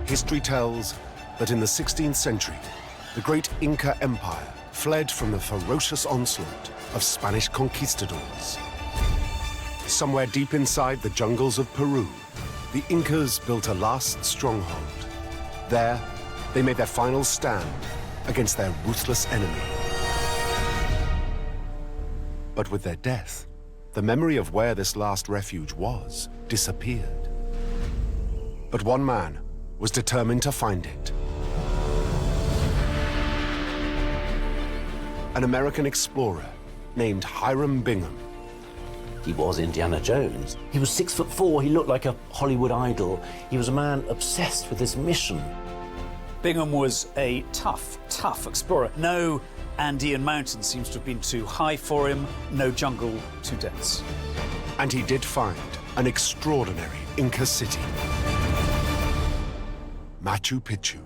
History tells that in the 16th century, the great Inca Empire fled from the ferocious onslaught of Spanish conquistadors. Somewhere deep inside the jungles of Peru, the Incas built a last stronghold. There, they made their final stand against their ruthless enemy. But with their death, the memory of where this last refuge was disappeared. But one man was determined to find it. An American explorer named Hiram Bingham. He was Indiana Jones. He was 6'4", he looked like a Hollywood idol. He was a man obsessed with his mission. Bingham was a tough explorer. No Andean mountain seems to have been too high for him, no jungle too dense. And he did find an extraordinary Inca city. Machu Picchu.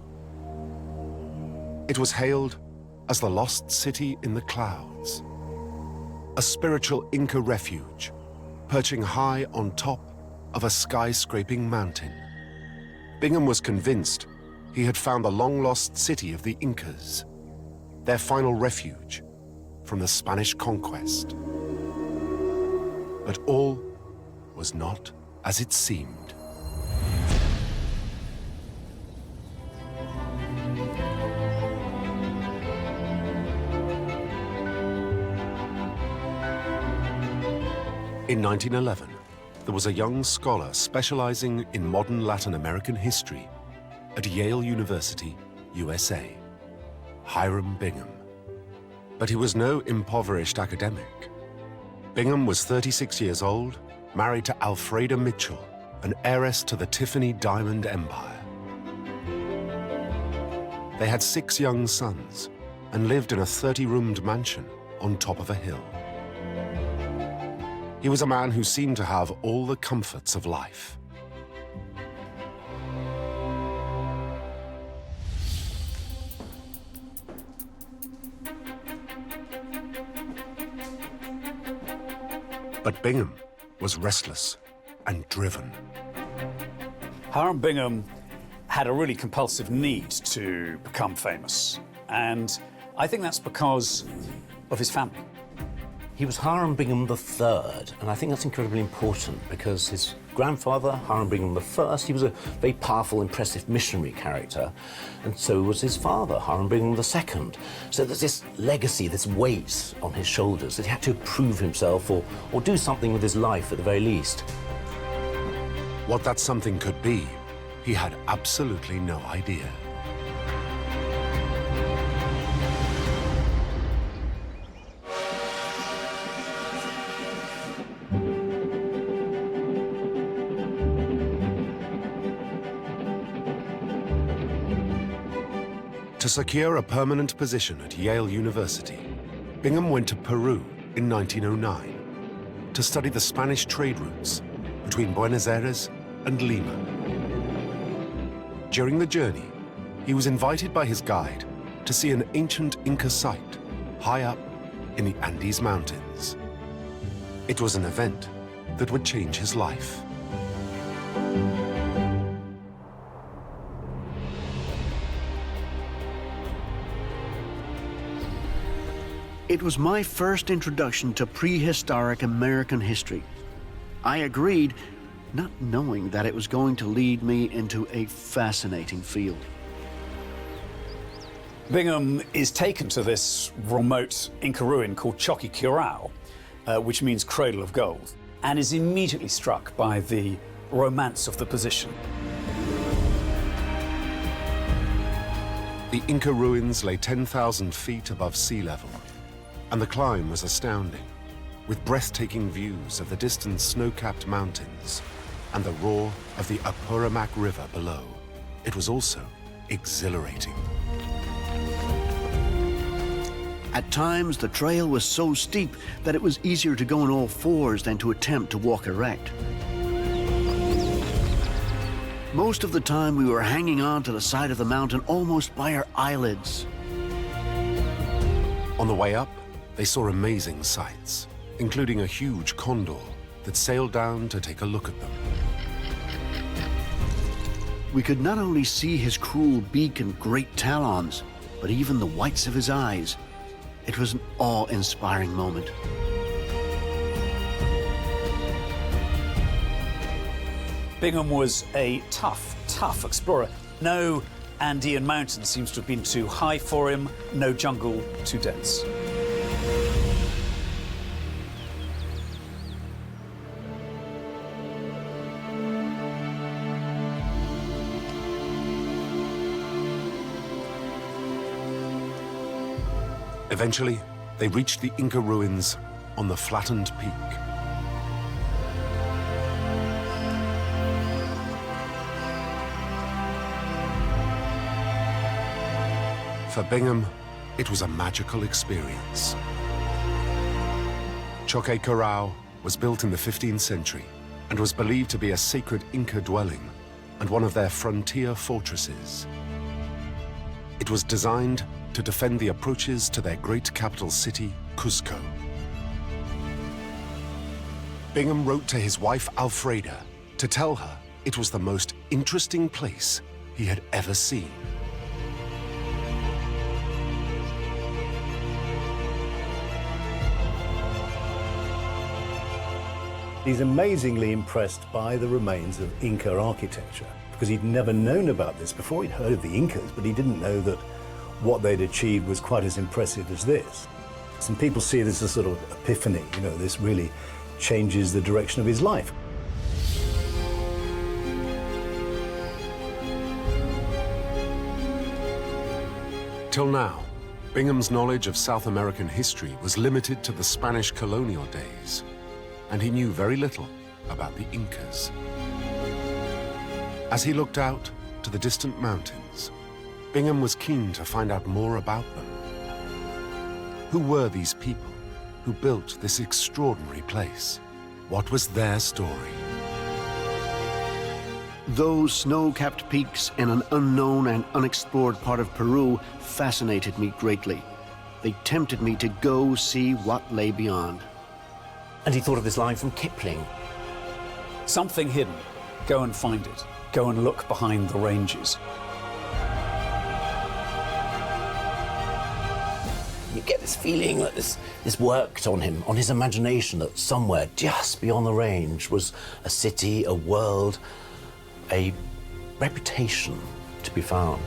It was hailed as the lost city in the clouds. A spiritual Inca refuge, perching high on top of a skyscraping mountain. Bingham was convinced he had found the long-lost city of the Incas, their final refuge from the Spanish conquest. But all was not as it seemed. In 1911, there was a young scholar specializing in modern Latin American history at Yale University, USA, Hiram Bingham. But he was no impoverished academic. Bingham was 36 years old, married to Alfreda Mitchell, an heiress to the Tiffany Diamond Empire. They had 6 young sons and lived in a 30-roomed mansion on top of a hill. He was a man who seemed to have all the comforts of life. But Bingham was restless and driven. Hiram Bingham had a really compulsive need to become famous, and I think that's because of his family. He was Hiram Bingham III, and I think that's incredibly important because his grandfather, Hiram Bingham I, he was a very powerful, impressive missionary character, and so was his father, Hiram Bingham II. So there's this legacy, this weight on his shoulders that he had to prove himself or do something with his life at the very least. What that something could be, he had absolutely no idea. To secure a permanent position at Yale University, Bingham went to Peru in 1909 to study the Spanish trade routes between Buenos Aires and Lima. During the journey, he was invited by his guide to see an ancient Inca site high up in the Andes Mountains. It was an event that would change his life. It was my first introduction to prehistoric American history. I agreed, not knowing that it was going to lead me into a fascinating field. Bingham is taken to this remote Inca ruin called Choqquequirao, which means cradle of gold, and is immediately struck by the romance of the position. The Inca ruins lay 10,000 feet above sea level, and the climb was astounding, with breathtaking views of the distant snow-capped mountains and the roar of the Apurimac River below. It was also exhilarating. At times, the trail was so steep that it was easier to go on all fours than to attempt to walk erect. Most of the time, we were hanging on to the side of the mountain almost by our eyelids. On the way up, they saw amazing sights, including a huge condor that sailed down to take a look at them. We could not only see his cruel beak and great talons, but even the whites of his eyes. It was an awe-inspiring moment. Bingham was a tough explorer. No Andean mountain seems to have been too high for him, no jungle too dense. Eventually, they reached the Inca ruins on the flattened peak. For Bingham, it was a magical experience. Choqquequirao was built in the 15th century and was believed to be a sacred Inca dwelling and one of their frontier fortresses. It was designed to defend the approaches to their great capital city, Cusco. Bingham wrote to his wife Alfreda to tell her it was the most interesting place he had ever seen. He's amazingly impressed by the remains of Inca architecture because he'd never known about this before. He'd heard of the Incas, but he didn't know that what they'd achieved was quite as impressive as this. Some people see this as sort of epiphany, you know, this really changes the direction of his life. Till now, Bingham's knowledge of South American history was limited to the Spanish colonial days, and he knew very little about the Incas. As he looked out to the distant mountains, Bingham was keen to find out more about them. Who were these people who built this extraordinary place? What was their story? Those snow-capped peaks in an unknown and unexplored part of Peru fascinated me greatly. They tempted me to go see what lay beyond. And he thought of this line from Kipling. Something hidden. Go and find it. Go and look behind the ranges. You get this feeling that this worked on him, on his imagination, that somewhere just beyond the range was a city, a world, a reputation to be found.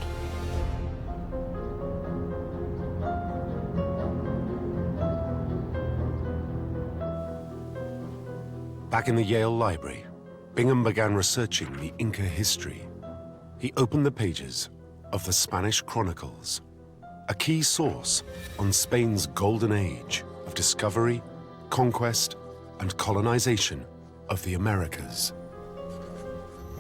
Back in the Yale Library, Bingham began researching the Inca history. He opened the pages of the Spanish Chronicles, a key source on Spain's golden age of discovery, conquest, and colonization of the Americas.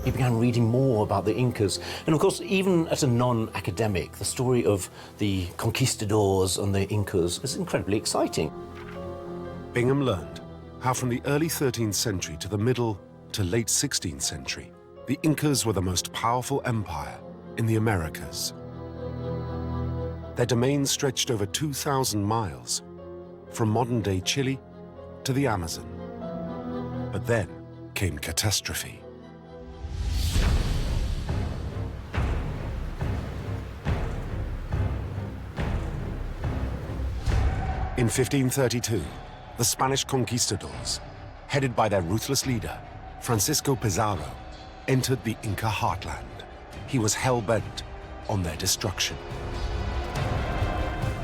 He began reading more about the Incas. And of course, even as a non-academic, the story of the conquistadors and the Incas is incredibly exciting. Bingham learned how from the early 13th century to the middle to late 16th century, the Incas were the most powerful empire in the Americas. Their domain stretched over 2,000 miles, from modern-day Chile to the Amazon. But then came catastrophe. In 1532, the Spanish conquistadors, headed by their ruthless leader, Francisco Pizarro, entered the Inca heartland. He was hell-bent on their destruction.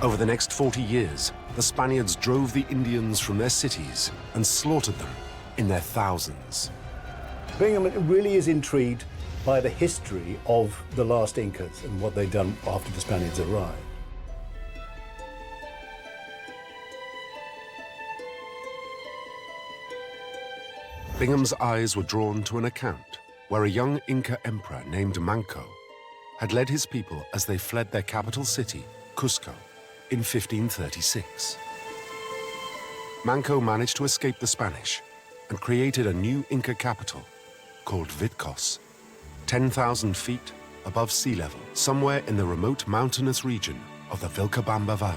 Over the next 40 years, the Spaniards drove the Indians from their cities and slaughtered them in their thousands. Bingham really is intrigued by the history of the last Incas and what they'd done after the Spaniards arrived. Bingham's eyes were drawn to an account where a young Inca emperor named Manco had led his people as they fled their capital city, Cusco, in 1536. Manco managed to escape the Spanish and created a new Inca capital called Vitcos, 10,000 feet above sea level, somewhere in the remote mountainous region of the Vilcabamba Valley.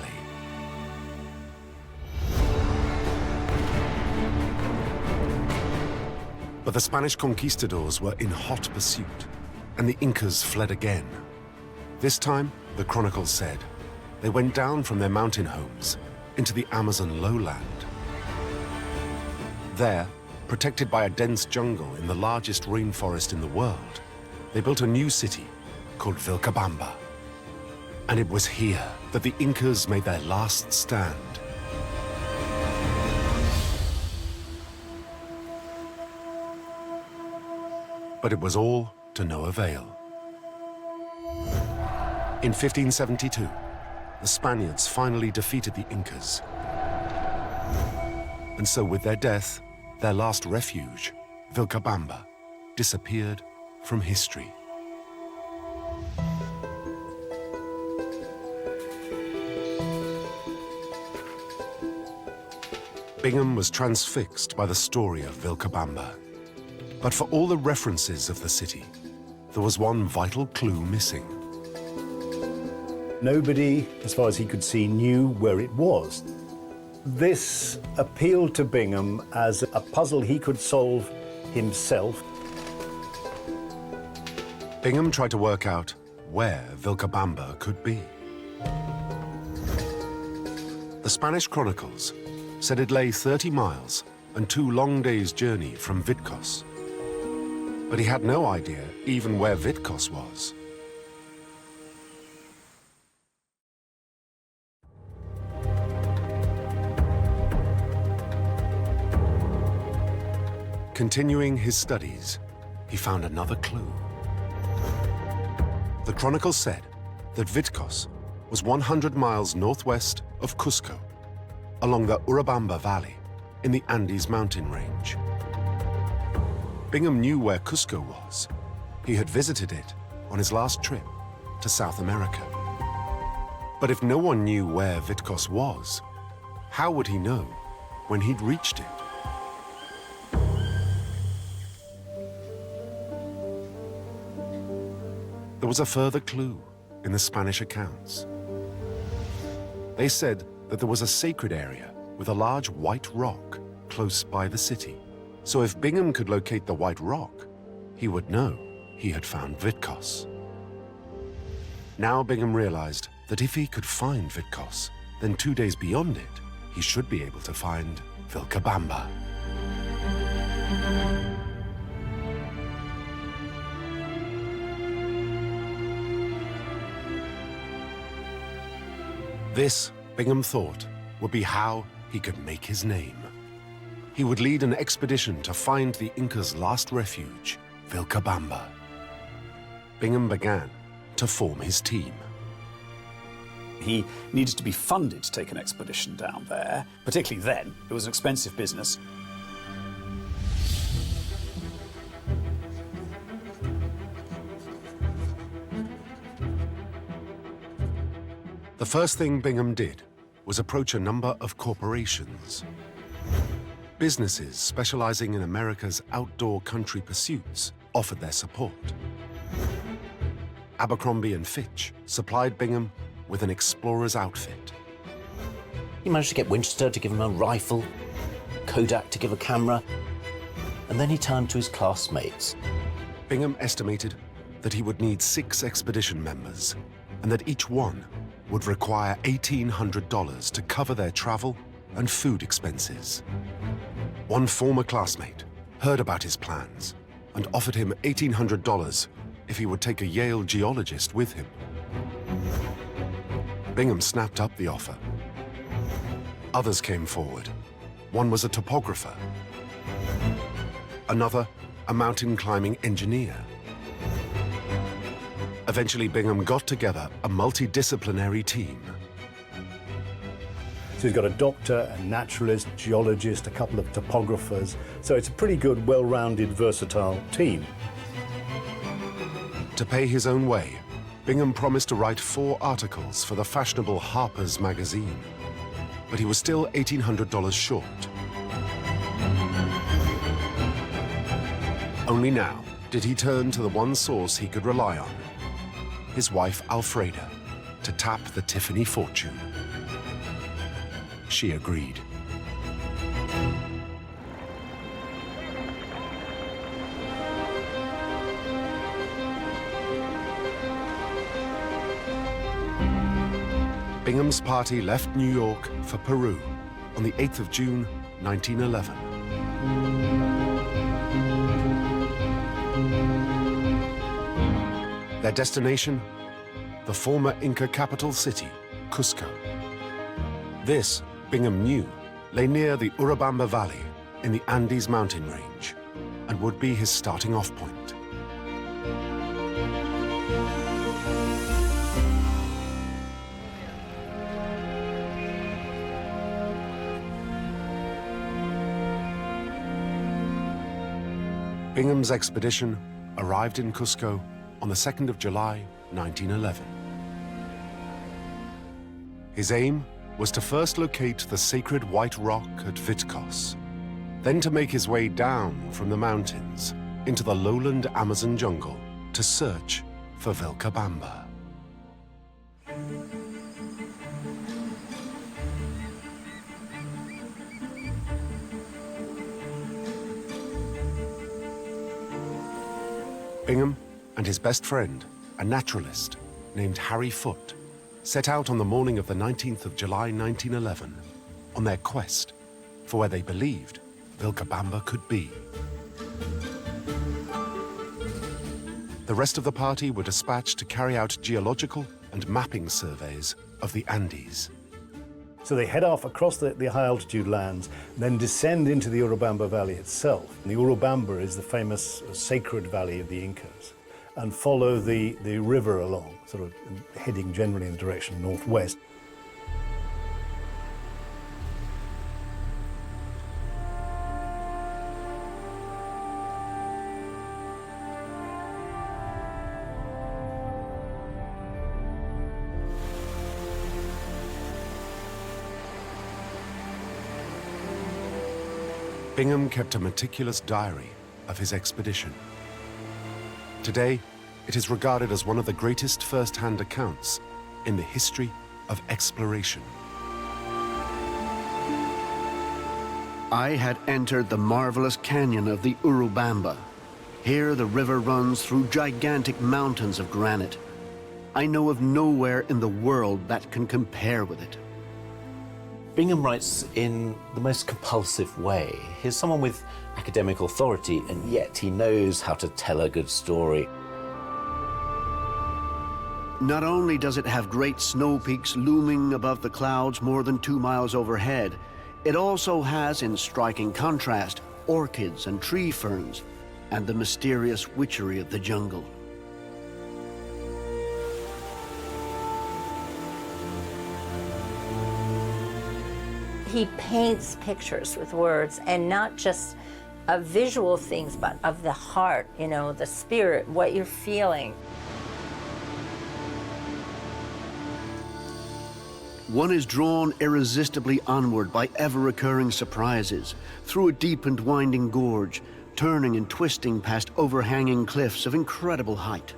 But the Spanish conquistadors were in hot pursuit. and the Incas fled again. This time, the chronicles said, they went down from their mountain homes into the Amazon lowland. There, protected by a dense jungle in the largest rainforest in the world, they built a new city called Vilcabamba. And it was here that the Incas made their last stand. But it was all to no avail. In 1572, the Spaniards finally defeated the Incas. And so with their death, their last refuge, Vilcabamba, disappeared from history. Bingham was transfixed by the story of Vilcabamba. But for all the references of the city, there was one vital clue missing. Nobody, as far as he could see, knew where it was. This appealed to Bingham as a puzzle he could solve himself. Bingham tried to work out where Vilcabamba could be. The Spanish chronicles said it lay 30 miles and 2 long days' journey from Vitcos. But he had no idea even where Vitcos was. Continuing his studies, he found another clue. The chronicles said that Vitcos was 100 miles northwest of Cusco, along the Urubamba Valley in the Andes mountain range. Bingham knew where Cusco was. He had visited it on his last trip to South America. But if no one knew where Vitcos was, how would he know when he'd reached it? There was a further clue in the Spanish accounts. They said that there was a sacred area with a large white rock close by the city. So if Bingham could locate the white rock, he would know he had found Vitcos. Now Bingham realized that if he could find Vitcos, then 2 days beyond it, he should be able to find Vilcabamba. This, Bingham thought, would be how he could make his name. He would lead an expedition to find the Incas' last refuge, Vilcabamba. Bingham began to form his team. He needed to be funded to take an expedition down there, particularly then. It was an expensive business. The first thing Bingham did was approach a number of corporations. Businesses specializing in America's outdoor country pursuits offered their support. Abercrombie & Fitch supplied Bingham with an explorer's outfit. He managed to get Winchester to give him a rifle, Kodak to give a camera, and then he turned to his classmates. Bingham estimated that he would need 6 expedition members, and that each one would require $1,800 to cover their travel and food expenses. One former classmate heard about his plans and offered him $1,800 if he would take a Yale geologist with him. Bingham snapped up the offer. Others came forward. One was a topographer, another a mountain climbing engineer. Eventually, Bingham got together a multidisciplinary team. So he's got a doctor, a naturalist, geologist, a couple of topographers. So it's a pretty good, well-rounded, versatile team. To pay his own way, Bingham promised to write 4 articles for the fashionable Harper's magazine. But he was still $1,800 short. Only now did he turn to the one source he could rely on, his wife Alfreda, to tap the Tiffany fortune. She agreed. Bingham's party left New York for Peru on the 8th of June, 1911. Their destination? The former Inca capital city, Cusco. This, Bingham knew, lay near the Urubamba Valley in the Andes mountain range and would be his starting off point. Bingham's expedition arrived in Cusco on the 2nd of July, 1911. His aim was to first locate the sacred white rock at Vitcos, then to make his way down from the mountains into the lowland Amazon jungle to search for Vilcabamba. Bingham and his best friend, a naturalist named Harry Foote, set out on the morning of the 19th of July 1911 on their quest for where they believed Vilcabamba could be. The rest of the party were dispatched to carry out geological and mapping surveys of the Andes. So they head off across the high-altitude lands, then descend into the Urubamba Valley itself. And the Urubamba is the famous sacred valley of the Incas, and follow the river along, sort of heading generally in the direction northwest. Bingham kept a meticulous diary of his expedition. Today, it is regarded as one of the greatest first-hand accounts in the history of exploration. I had entered the marvelous canyon of the Urubamba. Here the river runs through gigantic mountains of granite. I know of nowhere in the world that can compare with it. Bingham writes in the most compulsive way. He's someone with academic authority, and yet he knows how to tell a good story. Not only does it have great snow peaks looming above the clouds more than 2 miles overhead, it also has, in striking contrast, orchids and tree ferns, and the mysterious witchery of the jungle. He paints pictures with words, and not just of visual things, but of the heart, you know, the spirit, what you're feeling. One is drawn irresistibly onward by ever-recurring surprises, through a deep and winding gorge, turning and twisting past overhanging cliffs of incredible height.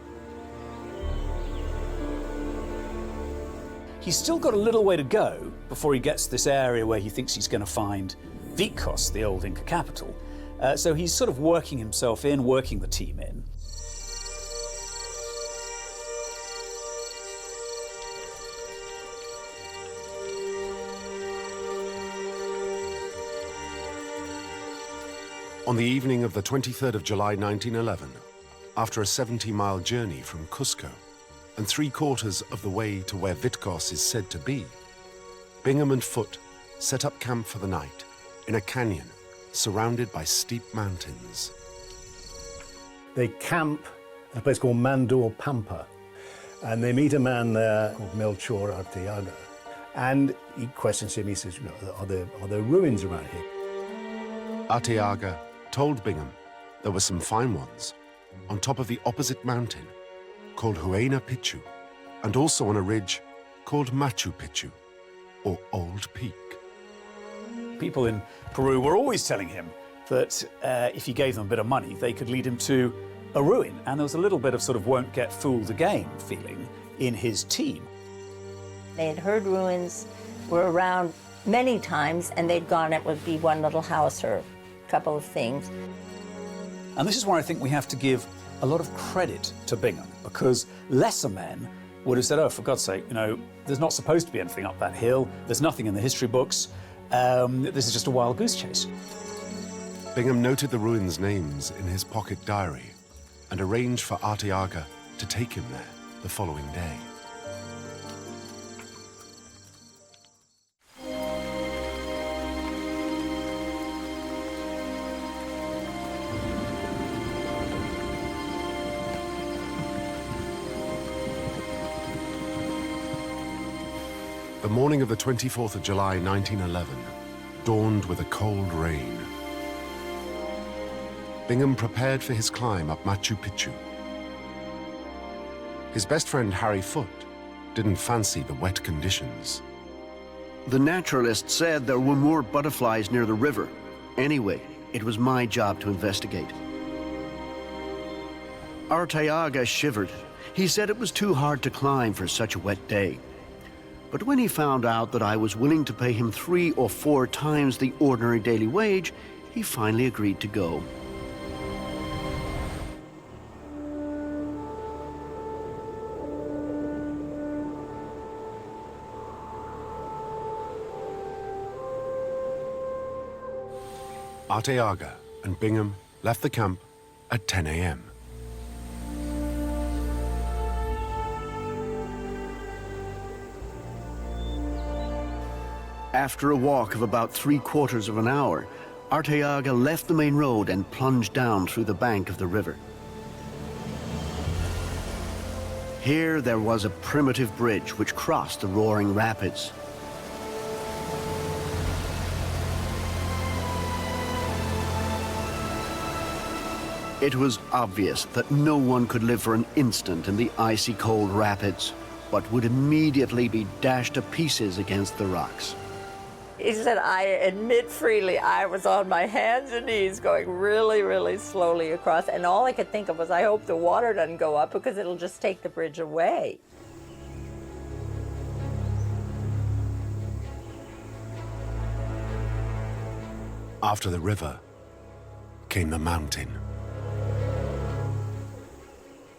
He's still got a little way to go before he gets to this area where he thinks he's going to find Vitcos, the old Inca capital. So he's sort of working himself in, working the team in. On the evening of the 23rd of July 1911, after a 70-mile journey from Cusco and 3/4 of the way to where Vitcos is said to be, Bingham and Foote set up camp for the night in a canyon surrounded by steep mountains. They camp at a place called Mandor Pampa, and they meet a man there called Melchor Arteaga. And he questions him. He says, you know, are there ruins around here? Arteaga told Bingham there were some fine ones on top of the opposite mountain called Huayna Picchu, and also on a ridge called Machu Picchu, or Old Peak. People in Peru were always telling him that if he gave them a bit of money, they could lead him to a ruin. And there was a little bit of sort of won't get fooled again feeling in his team. They had heard ruins were around many times, and they'd gone, it would be one little house or a couple of things. And this is where I think we have to give a lot of credit to Bingham, because lesser men would have said, oh, for God's sake, there's not supposed to be anything up that hill. There's nothing in the history books. This is just a wild goose chase. Bingham noted the ruins' names in his pocket diary and arranged for Arteaga to take him there the following day. The morning of the 24th of July, 1911, dawned with a cold rain. Bingham prepared for his climb up Machu Picchu. His best friend, Harry Foote, didn't fancy the wet conditions. The naturalist said there were more butterflies near the river. Anyway, it was my job to investigate. Arteaga shivered. He said it was too hard to climb for such a wet day. But when he found out that I was willing to pay him 3 or 4 times the ordinary daily wage, he finally agreed to go. Arteaga and Bingham left the camp at 10 a.m. After a walk of about 3/4 of an hour, Arteaga left the main road and plunged down through the bank of the river. Here there was a primitive bridge which crossed the roaring rapids. It was obvious that no one could live for an instant in the icy cold rapids, but would immediately be dashed to pieces against the rocks. He said, I admit freely, I was on my hands and knees going really, really slowly across. And all I could think of was, I hope the water doesn't go up because it'll just take the bridge away. After the river came the mountain.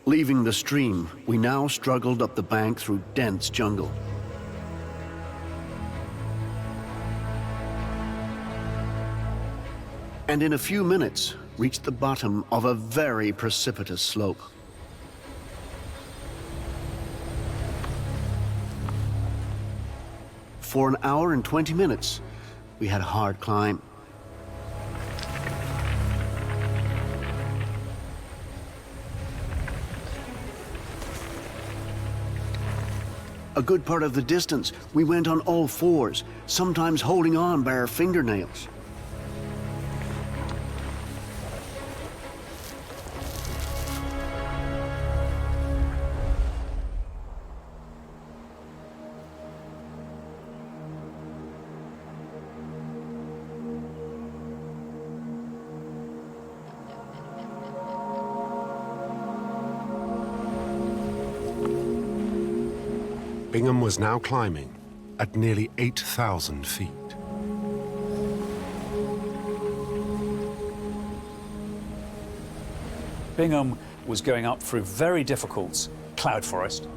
Leaving the stream, we now struggled up the bank through dense jungle. And in a few minutes, reached the bottom of a very precipitous slope. For an hour and 20 minutes, we had a hard climb. A good part of the distance, we went on all fours, sometimes holding on by our fingernails. Bingham was now climbing at nearly 8,000 feet. Bingham was going up through very difficult cloud forest.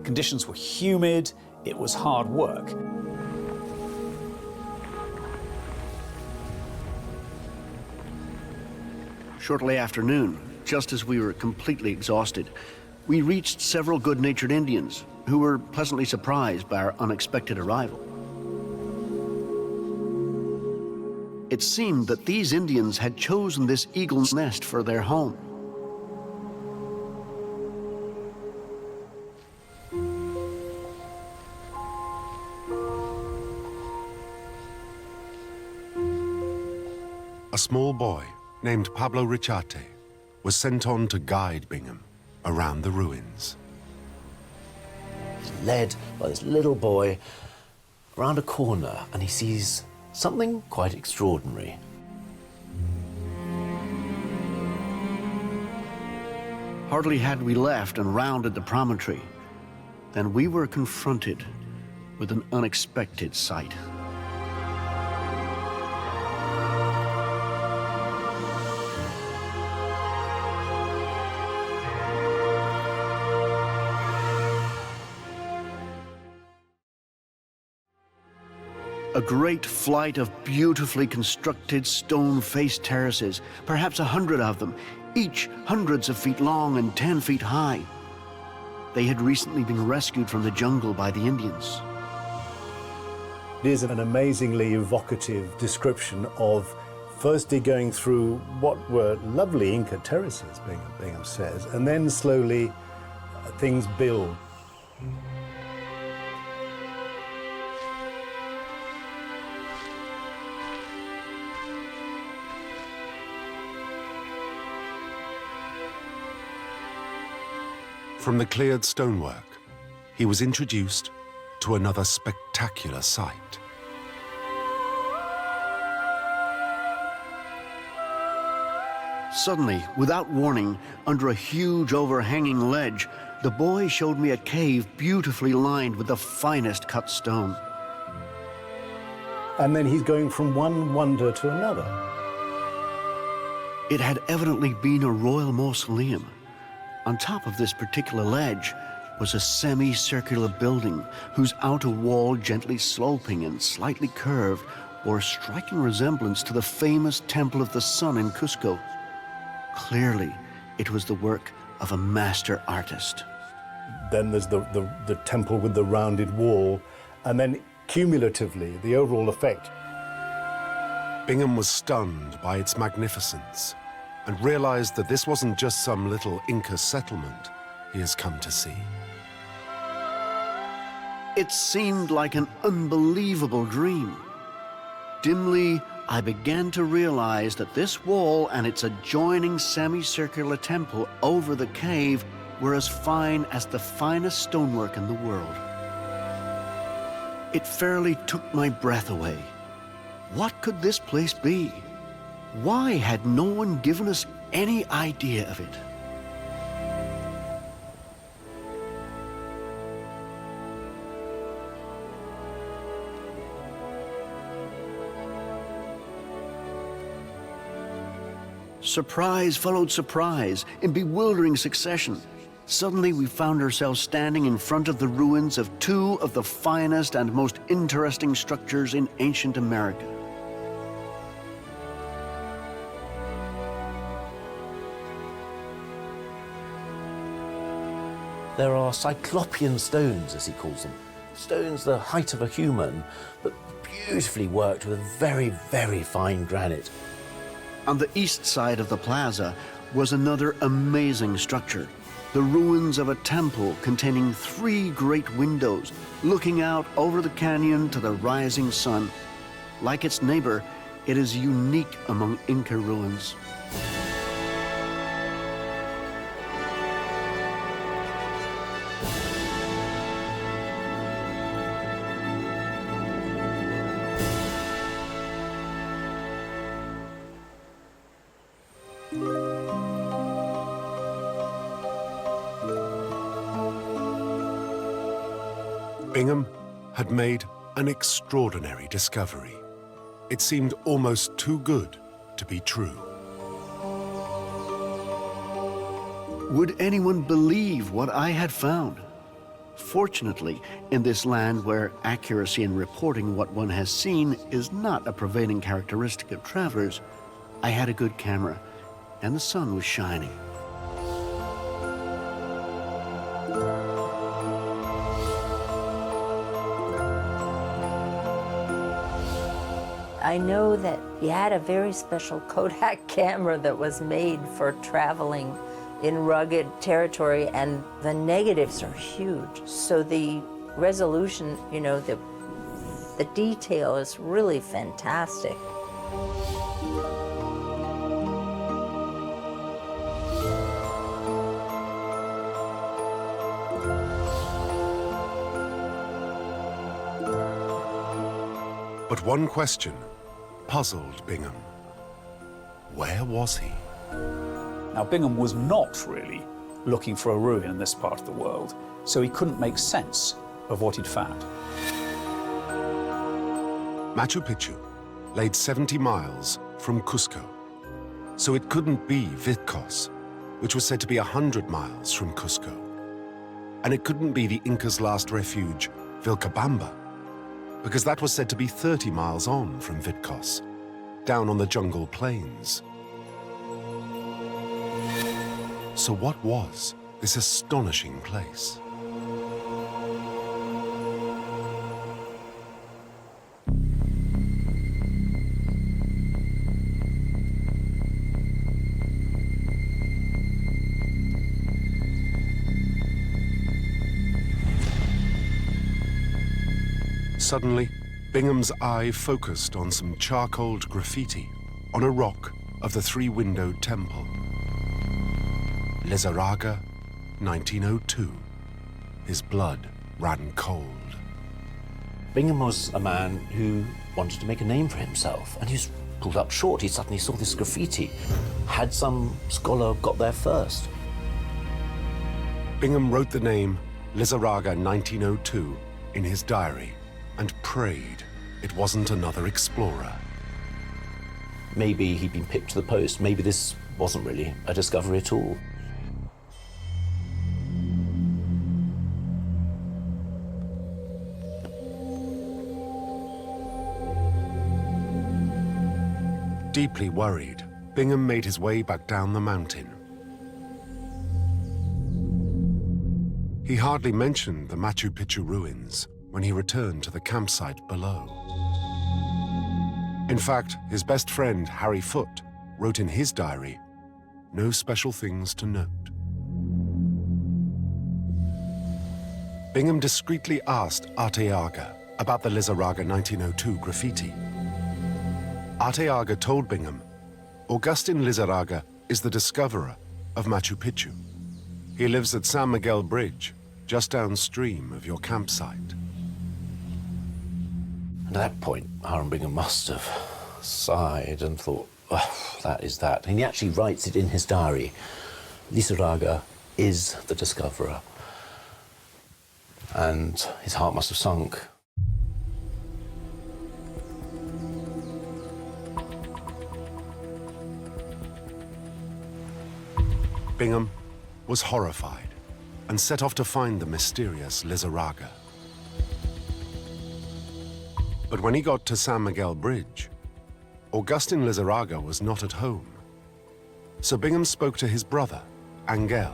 Conditions were humid, it was hard work. Shortly after noon, just as we were completely exhausted, we reached several good-natured Indians who were pleasantly surprised by our unexpected arrival. It seemed that these Indians had chosen this eagle's nest for their home. A small boy named Pablo Richate was sent on to guide Bingham around the ruins. Led by this little boy around a corner, and he sees something quite extraordinary. Hardly had we left and rounded the promontory, then we were confronted with an unexpected sight. A great flight of beautifully constructed stone-faced terraces, perhaps 100 of them, each hundreds of feet long and 10 feet high. They had recently been rescued from the jungle by the Indians. It is an amazingly evocative description of firstly going through what were lovely Inca terraces, Bingham says, and then slowly things build. From the cleared stonework, he was introduced to another spectacular sight. Suddenly, without warning, under a huge overhanging ledge, the boy showed me a cave beautifully lined with the finest cut stone. And then he's going from one wonder to another. It had evidently been a royal mausoleum. On top of this particular ledge was a semicircular building whose outer wall, gently sloping and slightly curved, bore a striking resemblance to the famous Temple of the Sun in Cusco. Clearly, it was the work of a master artist. Then there's the temple with the rounded wall, and then cumulatively, the overall effect. Bingham was stunned by its magnificence and realized that this wasn't just some little Inca settlement he has come to see. It seemed like an unbelievable dream. Dimly, I began to realize that this wall and its adjoining semicircular temple over the cave were as fine as the finest stonework in the world. It fairly took my breath away. What could this place be? Why had no one given us any idea of it? Surprise followed surprise in bewildering succession. Suddenly we found ourselves standing in front of the ruins of two of the finest and most interesting structures in ancient America. There are cyclopean stones, as he calls them. Stones the height of a human, but beautifully worked with a very, very fine granite. On the east side of the plaza was another amazing structure, the ruins of a temple containing 3 great windows looking out over the canyon to the rising sun. Like its neighbor, it is unique among Inca ruins. Bingham had made an extraordinary discovery. It seemed almost too good to be true. Would anyone believe what I had found? Fortunately, in this land where accuracy in reporting what one has seen is not a prevailing characteristic of travelers, I had a good camera, and the sun was shining. I know that he had a very special Kodak camera that was made for traveling in rugged territory, and the negatives are huge. So the resolution, you know, the detail is really fantastic. But one question puzzled Bingham. Where was he? Now, Bingham was not really looking for a ruin in this part of the world, so he couldn't make sense of what he'd found. Machu Picchu laid 70 miles from Cusco, so it couldn't be Vitcos, which was said to be 100 miles from Cusco. And it couldn't be the Incas' last refuge, Vilcabamba. because that was said to be 30 miles on from Vitkos, down on the jungle plains. So what was this astonishing place? Suddenly, Bingham's eye focused on some charcoaled graffiti on a rock of the three-windowed temple. Lizarraga, 1902. His blood ran cold. Bingham was a man who wanted to make a name for himself, and he was pulled up short. He suddenly saw this graffiti. Had some scholar got there first? Bingham wrote the name Lizarraga 1902 in his diary and prayed it wasn't another explorer. Maybe he'd been picked to the post. Maybe this wasn't really a discovery at all. Deeply worried, Bingham made his way back down the mountain. He hardly mentioned the Machu Picchu ruins when he returned to the campsite below. In fact, his best friend, Harry Foote, wrote in his diary, no special things to note. Bingham discreetly asked Arteaga about the Lizarraga 1902 graffiti. Arteaga told Bingham, Augustin Lizarraga is the discoverer of Machu Picchu. He lives at San Miguel Bridge, just downstream of your campsite. And at that point, Hiram Bingham must have sighed and thought, oh, that is that. And he actually writes it in his diary. Lizarraga is the discoverer. And his heart must have sunk. Bingham was horrified and set off to find the mysterious Lizarraga. But when he got to San Miguel Bridge, Augustin Lizarraga was not at home. So Bingham spoke to his brother, Angel.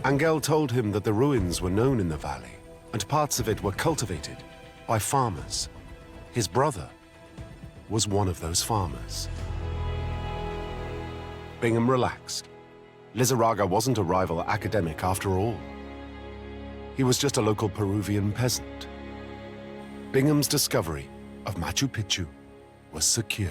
Angel told him that the ruins were known in the valley and parts of it were cultivated by farmers. His brother was one of those farmers. Bingham relaxed. Lizarraga wasn't a rival academic after all. He was just a local Peruvian peasant. Bingham's discovery of Machu Picchu was secure.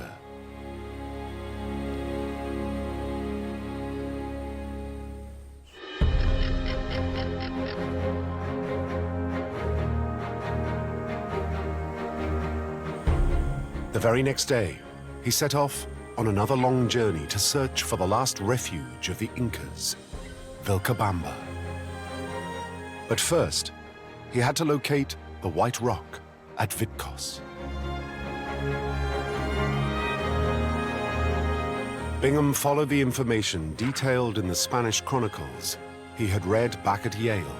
The very next day, he set off on another long journey to search for the last refuge of the Incas, Vilcabamba. But first, he had to locate the White Rock at Vitkos. Bingham followed the information detailed in the Spanish chronicles he had read back at Yale.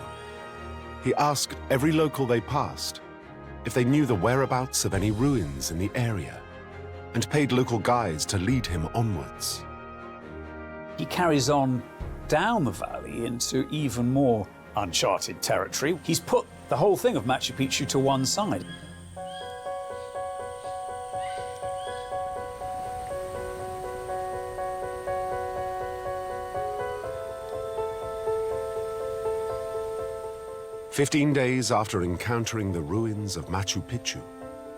He asked every local they passed if they knew the whereabouts of any ruins in the area, and paid local guides to lead him onwards. He carries on down the valley into even more uncharted territory. He's put the whole thing of Machu Picchu to one side. "15 days after encountering the ruins of Machu Picchu,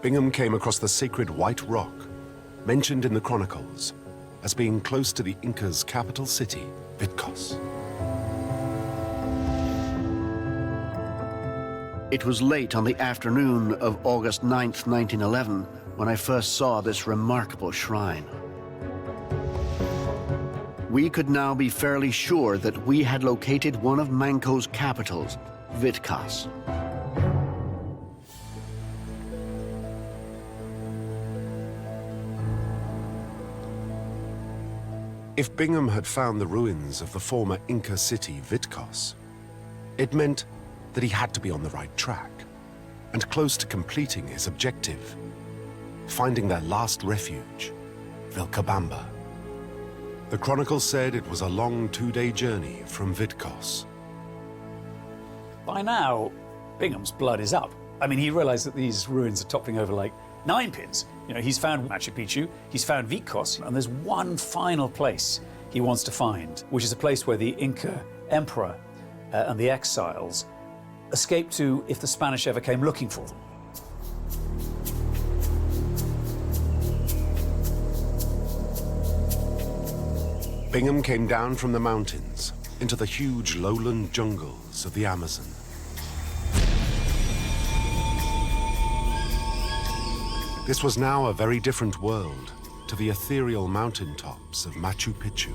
Bingham came across the sacred White Rock, mentioned in the chronicles as being close to the Incas' capital city, Vitkos. It was late on the afternoon of August 9th, 1911, when I first saw this remarkable shrine. We could now be fairly sure that we had located one of Manco's capitals, Vitkos. If Bingham had found the ruins of the former Inca city, Vitkos, it meant that he had to be on the right track. and close to completing his objective, finding their last refuge, Vilcabamba. The chronicles said it was a long 2-day journey from Vitkos. By now, Bingham's blood is up. I mean, he realized that these ruins are toppling over like 9 pins. You know, he's found Machu Picchu, he's found Vitkos, and there's one final place he wants to find, which is a place where the Inca emperor and the exiles escaped to if the Spanish ever came looking for them. Bingham came down from the mountains into the huge lowland jungles of the Amazon. This was now a very different world to the ethereal mountaintops of Machu Picchu.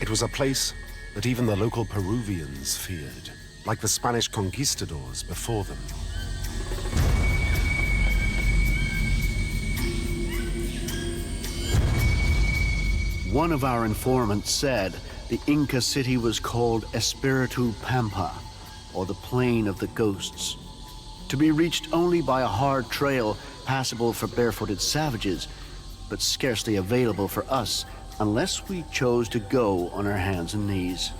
It was a place that even the local Peruvians feared, like the Spanish conquistadors before them. One of our informants said the Inca city was called Espiritu Pampa, or the Plain of the Ghosts, to be reached only by a hard trail passable for barefooted savages, but scarcely available for us unless we chose to go on our hands and knees.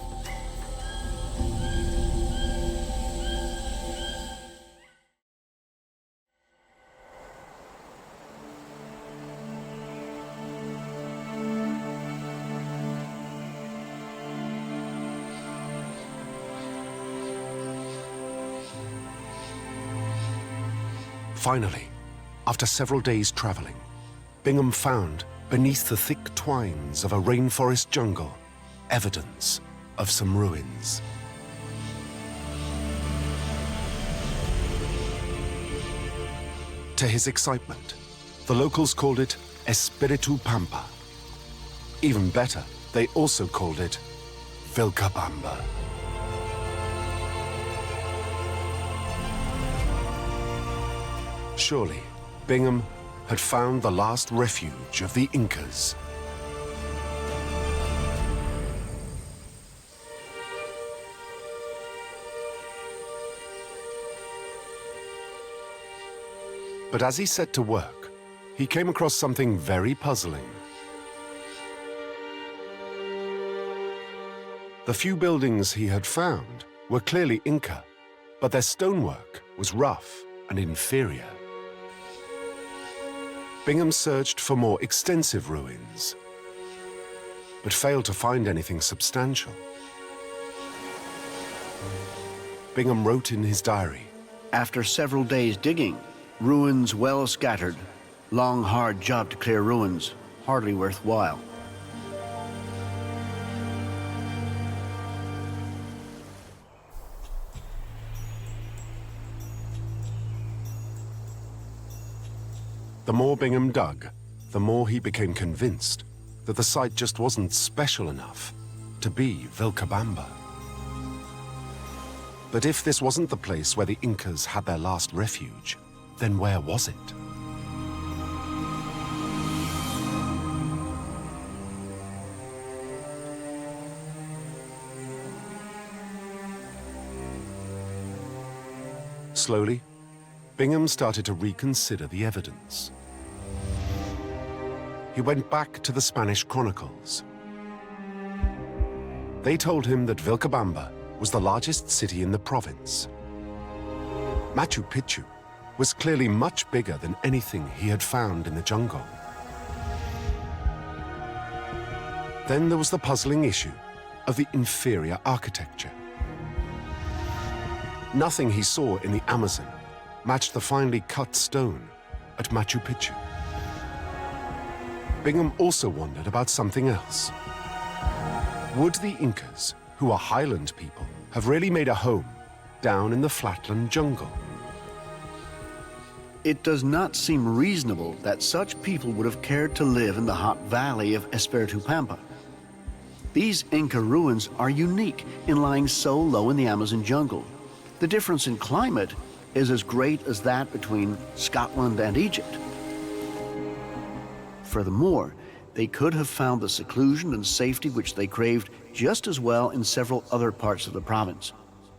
Finally, after several days traveling, Bingham found, beneath the thick twines of a rainforest jungle, evidence of some ruins. To his excitement, the locals called it Espiritu Pampa. Even better, they also called it Vilcabamba. Surely, Bingham had found the last refuge of the Incas. But as he set to work, he came across something very puzzling. The few buildings he had found were clearly Inca, but their stonework was rough and inferior. Bingham searched for more extensive ruins, but failed to find anything substantial. Bingham wrote in his diary, After several days digging, ruins well scattered, long hard job to clear ruins, hardly worthwhile. The more Bingham dug, the more he became convinced that the site just wasn't special enough to be Vilcabamba. But if this wasn't the place where the Incas had their last refuge, then where was it? Slowly, Bingham started to reconsider the evidence. He went back to the Spanish chronicles. They told him that Vilcabamba was the largest city in the province. Machu Picchu was clearly much bigger than anything he had found in the jungle. Then there was the puzzling issue of the inferior architecture. Nothing he saw in the Amazon matched the finely cut stone at Machu Picchu. Bingham also wondered about something else. Would the Incas, who are highland people, have really made a home down in the flatland jungle? It does not seem reasonable that such people would have cared to live in the hot valley of Espiritu Pampa. These Inca ruins are unique in lying so low in the Amazon jungle. The difference in climate is as great as that between Scotland and Egypt. Furthermore, they could have found the seclusion and safety which they craved just as well in several other parts of the province,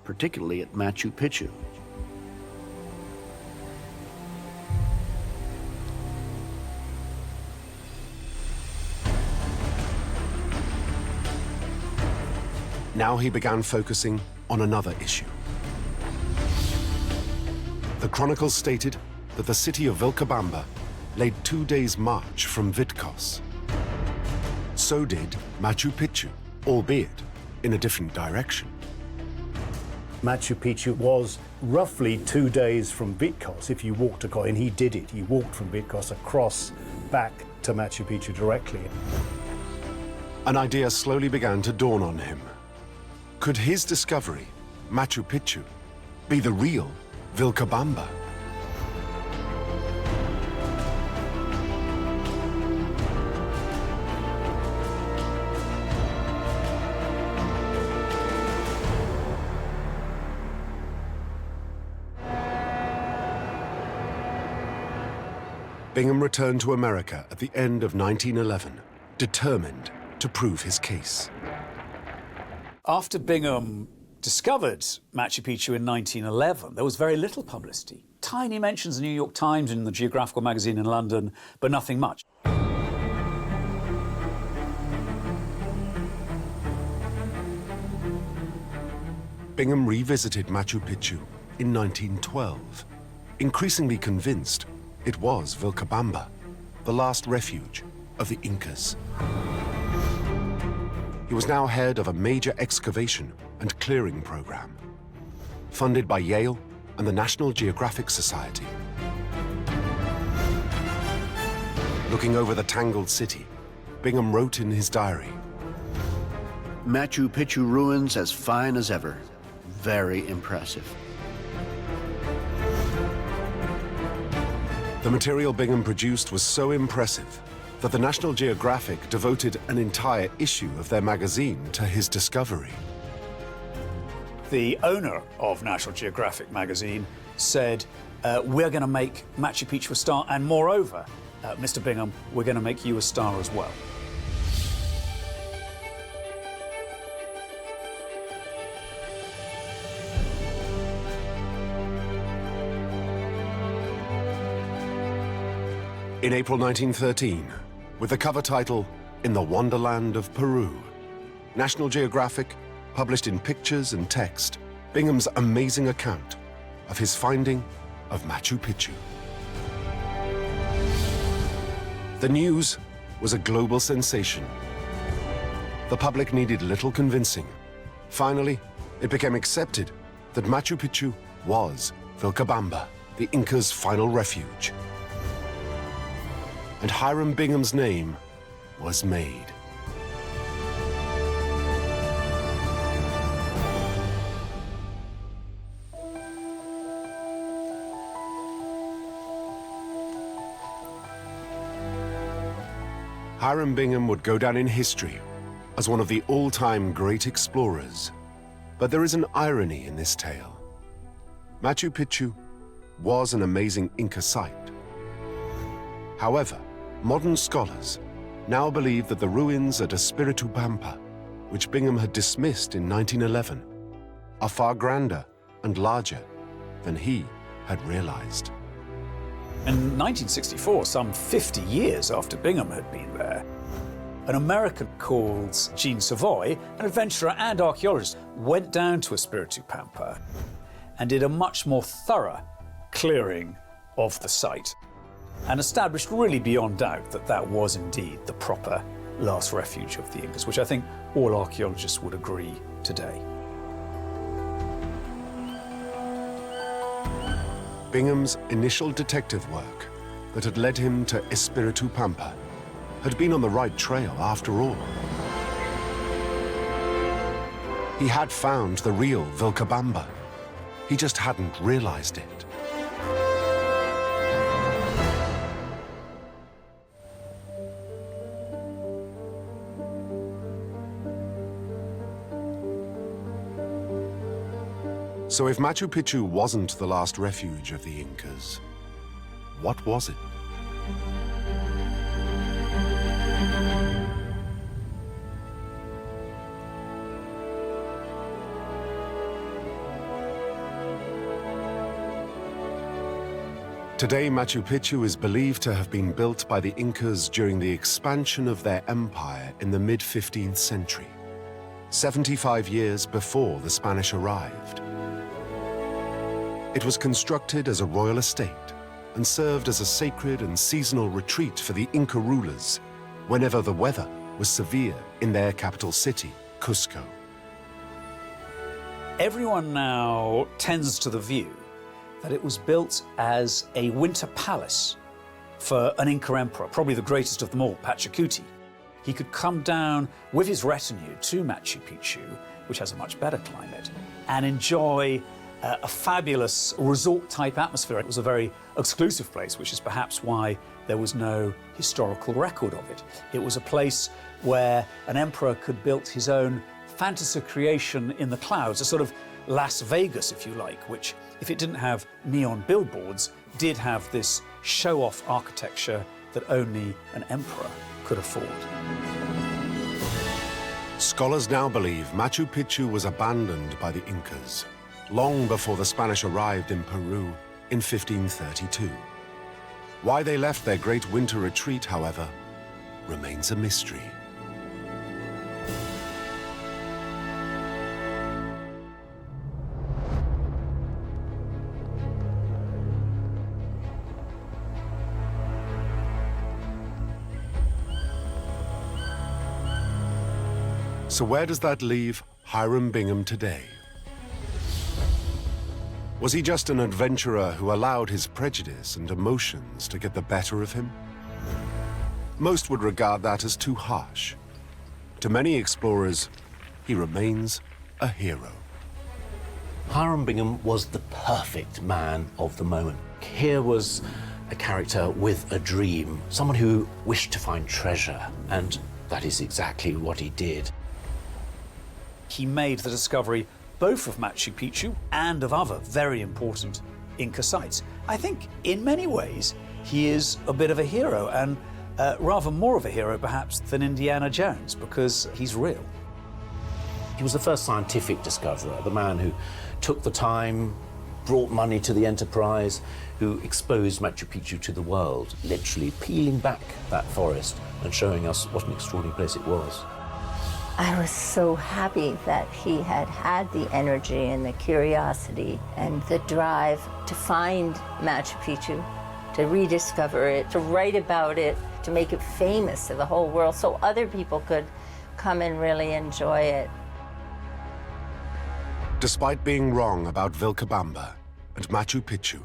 particularly at Machu Picchu. Now he began focusing on another issue. The chronicles stated that the city of Vilcabamba lay 2 days' march from Vitkos. So did Machu Picchu, albeit in a different direction. Machu Picchu was roughly 2 days from Vitkos if you walked across, and he did it. He walked from Vitkos across back to Machu Picchu directly. An idea slowly began to dawn on him. Could his discovery, Machu Picchu, be the real Vilcabamba? Bingham returned to America at the end of 1911, determined to prove his case. After Bingham discovered Machu Picchu in 1911, there was very little publicity. Tiny mentions in the New York Times and the Geographical magazine in London, but nothing much. Bingham revisited Machu Picchu in 1912, increasingly convinced it was Vilcabamba, the last refuge of the Incas. He was now head of a major excavation and clearing program, funded by Yale and the National Geographic Society. Looking over the tangled city, Bingham wrote in his diary, Machu Picchu ruins as fine as ever. Very impressive. The material Bingham produced was so impressive that the National Geographic devoted an entire issue of their magazine to his discovery. The owner of National Geographic magazine said, we're going to make Machu Picchu a star, and moreover, Mr. Bingham, we're going to make you a star as well. In April 1913, with the cover title, In the Wonderland of Peru, National Geographic published in pictures and text Bingham's amazing account of his finding of Machu Picchu. The news was a global sensation. The public needed little convincing. Finally, it became accepted that Machu Picchu was Vilcabamba, the Incas' final refuge. And Hiram Bingham's name was made. Hiram Bingham would go down in history as one of the all-time great explorers. But there is an irony in this tale. Machu Picchu was an amazing Inca site. However, modern scholars now believe that the ruins at Espiritu Pampa, which Bingham had dismissed in 1911, are far grander and larger than he had realized. In 1964, some 50 years after Bingham had been there, an American called Gene Savoy, an adventurer and archaeologist, went down to Espiritu Pampa and did a much more thorough clearing of the site, and established really beyond doubt that that was indeed the proper last refuge of the Incas, which I think all archaeologists would agree today. Bingham's initial detective work that had led him to Espiritu Pampa had been on the right trail after all. He had found the real Vilcabamba. He just hadn't realized it. So if Machu Picchu wasn't the last refuge of the Incas, what was it? Today, Machu Picchu is believed to have been built by the Incas during the expansion of their empire in the mid-15th century, 75 years before the Spanish arrived. It was constructed as a royal estate and served as a sacred and seasonal retreat for the Inca rulers whenever the weather was severe in their capital city, Cusco. Everyone now tends to the view that it was built as a winter palace for an Inca emperor, probably the greatest of them all, Pachacuti. He could come down with his retinue to Machu Picchu, which has a much better climate, and enjoy a fabulous resort-type atmosphere. It was a very exclusive place, which is perhaps why there was no historical record of it. It was a place where an emperor could build his own fantasy creation in the clouds, a sort of Las Vegas, if you like, which, if it didn't have neon billboards, did have this show-off architecture that only an emperor could afford. Scholars now believe Machu Picchu was abandoned by the Incas long before the Spanish arrived in Peru in 1532. Why they left their great winter retreat, however, remains a mystery. So where does that leave Hiram Bingham today? Was he just an adventurer who allowed his prejudice and emotions to get the better of him? Most would regard that as too harsh. To many explorers, he remains a hero. Hiram Bingham was the perfect man of the moment. Here was a character with a dream, someone who wished to find treasure, and that is exactly what he did. He made the discovery both of Machu Picchu and of other very important Inca sites. I think in many ways he is a bit of a hero, and rather more of a hero perhaps than Indiana Jones, because he's real. He was the first scientific discoverer, the man who took the time, brought money to the enterprise, who exposed Machu Picchu to the world, literally peeling back that forest and showing us what an extraordinary place it was. I was so happy that he had had the energy and the curiosity and the drive to find Machu Picchu, to rediscover it, to write about it, to make it famous to the whole world so other people could come and really enjoy it. Despite being wrong about Vilcabamba and Machu Picchu,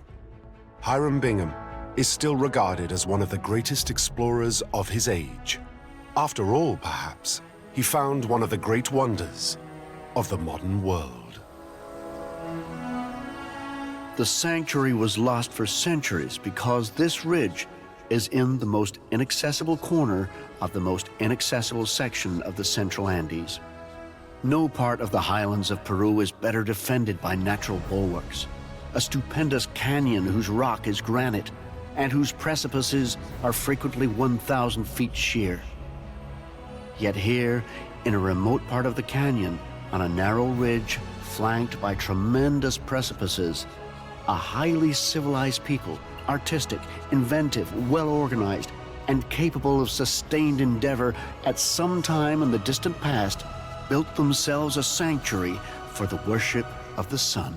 Hiram Bingham is still regarded as one of the greatest explorers of his age. After all, perhaps, he found one of the great wonders of the modern world. The sanctuary was lost for centuries because this ridge is in the most inaccessible corner of the most inaccessible section of the Central Andes. No part of the highlands of Peru is better defended by natural bulwarks. A stupendous canyon whose rock is granite and whose precipices are frequently 1,000 feet sheer. Yet here, in a remote part of the canyon, on a narrow ridge flanked by tremendous precipices, a highly civilized people, artistic, inventive, well-organized, and capable of sustained endeavor at some time in the distant past, built themselves a sanctuary for the worship of the sun.